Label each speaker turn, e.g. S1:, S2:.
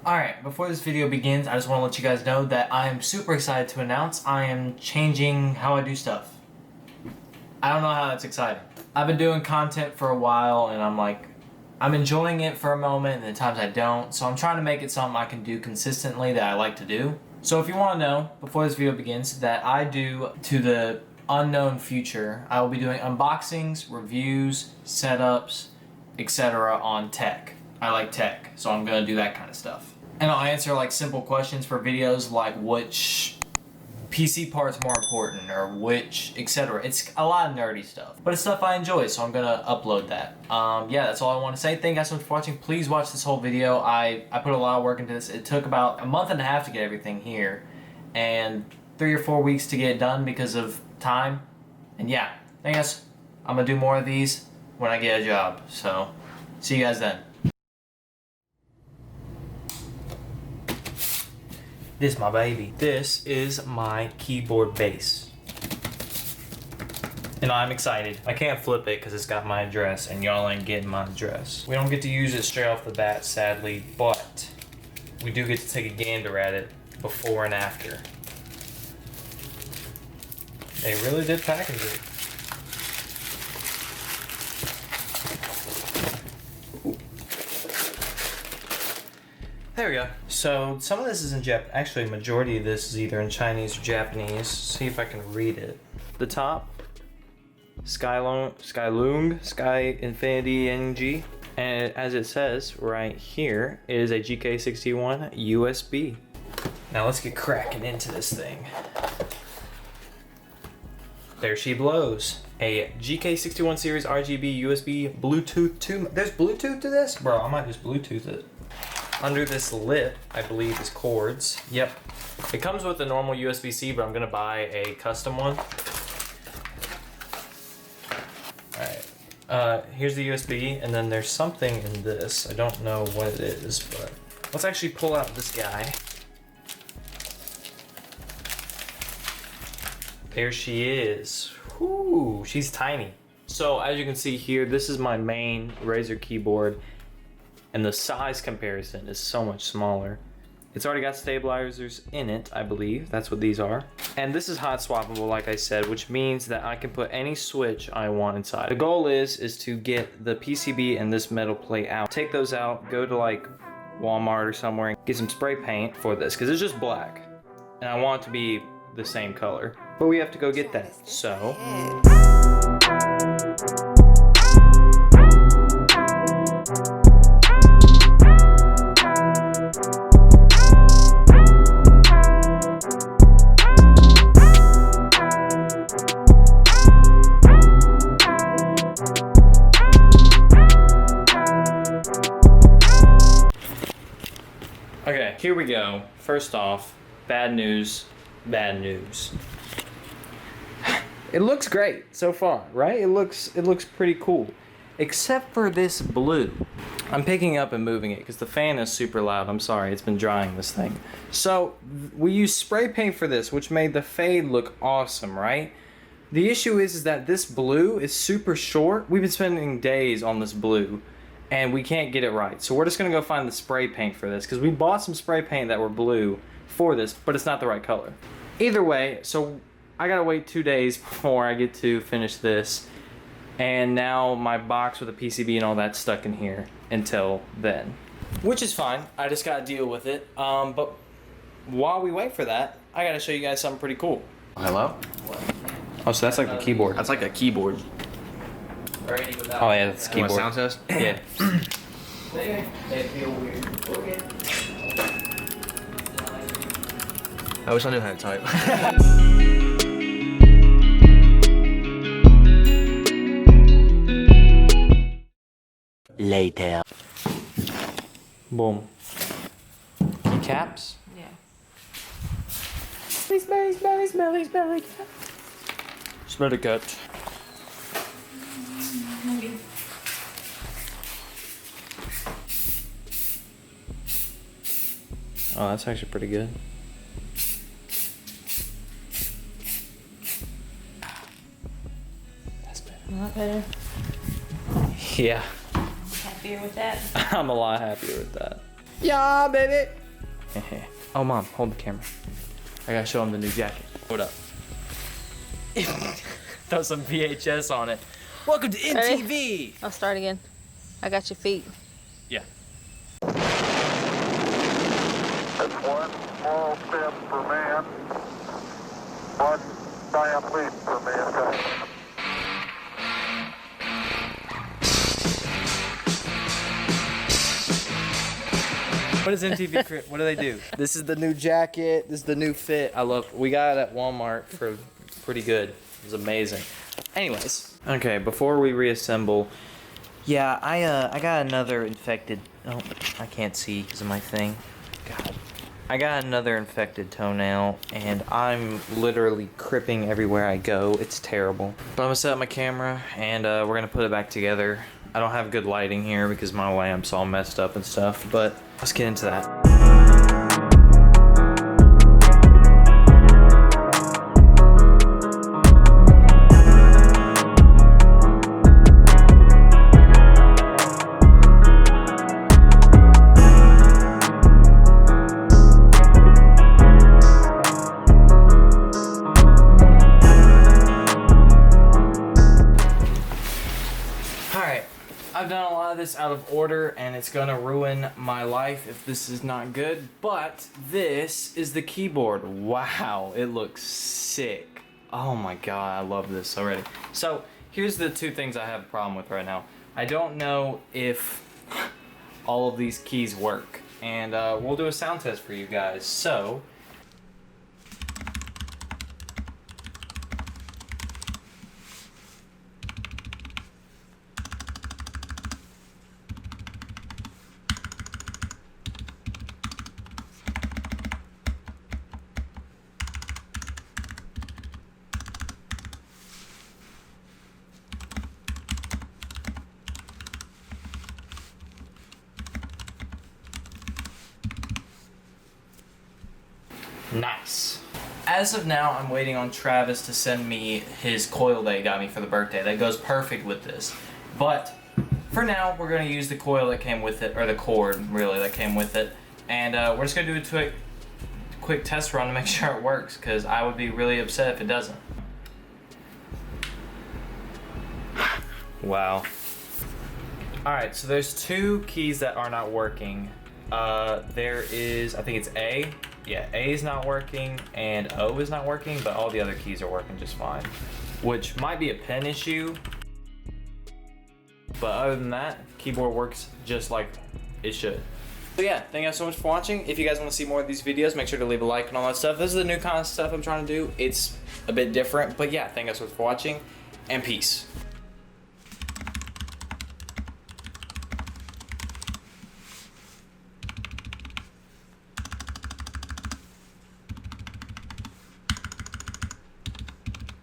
S1: Alright, before this video begins, I just want to let you guys know that I am super excited to announce I am changing how I do stuff. I don't know how that's exciting. I've been doing content for a while and I'm enjoying it for a moment and at times I don't, so I'm trying to make it something I can do consistently that I like to do. So if you want to know, before this video begins, that I do to the unknown future, I will be doing unboxings, reviews, setups, etc. on tech. I like tech, so I'm going to do that kind of stuff. And I'll answer like simple questions for videos like which PC part's more important or which etc. It's a lot of nerdy stuff, but it's stuff I enjoy, so I'm gonna upload that. Yeah, that's all I want to say. Thank you guys so much for watching. Please watch this whole video. I put a lot of work into this. It took about a month and a half to get everything here and 3 or 4 weeks to get it done because of time. And yeah, I guess I'm gonna do more of these when I get a job. So see you guys then. This is my baby. This is my keyboard base. And I'm excited. I can't flip it because it's got my address and y'all ain't getting my address. We don't get to use it straight off the bat, sadly, but we do get to take a gander at it before and after. They really did package it. There we go. So some of this is in Japanese. Actually, a majority of this is either in Chinese or Japanese. See if I can read it. The top, Sky Infinity NG. And as it says right here, it is a GK61 USB. Now let's get cracking into this thing. There she blows. A GK61 series RGB USB Bluetooth 2. There's Bluetooth to this? Bro, I might just Bluetooth it. Under this lip, I believe, is cords. Yep. It comes with a normal USB-C, but I'm gonna buy a custom one. Alright. Here's the USB, and then there's something in this. I don't know what it is, but let's actually pull out this guy. There she is. Whoo, she's tiny. So as you can see here, this is my main Razer keyboard. And the size comparison is so much smaller. It's already got stabilizers in it, I believe. That's what these are. And this is hot swappable, like I said, which means that I can put any switch I want inside. The goal is to get the PCB and this metal plate out. Take those out, go to like Walmart or somewhere and get some spray paint for this, because it's just black. And I want it to be the same color. But we have to go get that, so. Okay, here we go. First off, bad news, bad news. It looks great so far, right? It looks pretty cool. Except for this blue. I'm picking up and moving it because the fan is super loud. I'm sorry, it's been drying this thing. So, we used spray paint for this, which made the fade look awesome, right? The issue is that this blue is super short. We've been spending days on this blue. And we can't get it right. So we're just gonna go find the spray paint for this because we bought some spray paint that were blue for this, but it's not the right color. Either way, so I gotta wait 2 days before I get to finish this. And now my box with the PCB and all that's stuck in here until then. Which is fine, I just gotta deal with it. But while we wait for that, I gotta show you guys something pretty cool.
S2: Hello?
S1: Oh, so that's like the keyboard.
S2: That's like a keyboard.
S1: Oh yeah, that's keyboard.
S2: Sound test?
S1: Yeah.
S3: They feel weird. Okay.
S2: I wish I knew how to type.
S4: Later.
S1: Boom. Keycaps?
S3: Yeah.
S1: Smelly cat. Smelly cat.
S3: Maybe.
S1: Oh, that's actually pretty good. That's better.
S3: A lot better.
S1: Yeah.
S3: Happier with that?
S1: I'm a lot happier with that.
S2: Yeah, baby. Oh, Mom, hold the camera. I gotta show him the new jacket. Hold up. Throw some VHS on it. Welcome to MTV.
S4: Ready? I'll start again. I got your feet.
S2: Yeah.
S5: It's one small step for man, one giant leap for mankind.
S2: What is MTV? What do they do? This is the new jacket. This is the new fit. I love. We got it at Walmart for pretty good. It was amazing. Anyways, okay. Before we reassemble, yeah, I got another infected. Oh, I can't see because of my thing. God, I got another infected toenail, and I'm literally cripping everywhere I go. It's terrible. But I'm gonna set up my camera, and we're gonna put it back together. I don't have good lighting here because my lamp's all messed up and stuff, but let's get into that. I've done a lot of this out of order, and it's gonna ruin my life if this is not good, but this is the keyboard. Wow, it looks sick. Oh my god, I love this already. So here's the two things I have a problem with right now. I don't know if all of these keys work, and we'll do a sound test for you guys. So nice. As of now, I'm waiting on Travis to send me his coil that he got me for the birthday. That goes perfect with this. But for now, we're going to use the coil that came with it, or the cord, really, that came with it. And we're just going to do a quick test run to make sure it works, because I would be really upset if it doesn't. Wow. Alright, so there's two keys that are not working. There is, I think it's A. Yeah, A is not working and O is not working, but all the other keys are working just fine. Which might be a pen issue. But other than that, keyboard works just like it should. So yeah, thank you guys so much for watching. If you guys want to see more of these videos, make sure to leave a like and all that stuff. This is the new kind of stuff I'm trying to do. It's a bit different, but yeah, thank you guys so much for watching, and peace.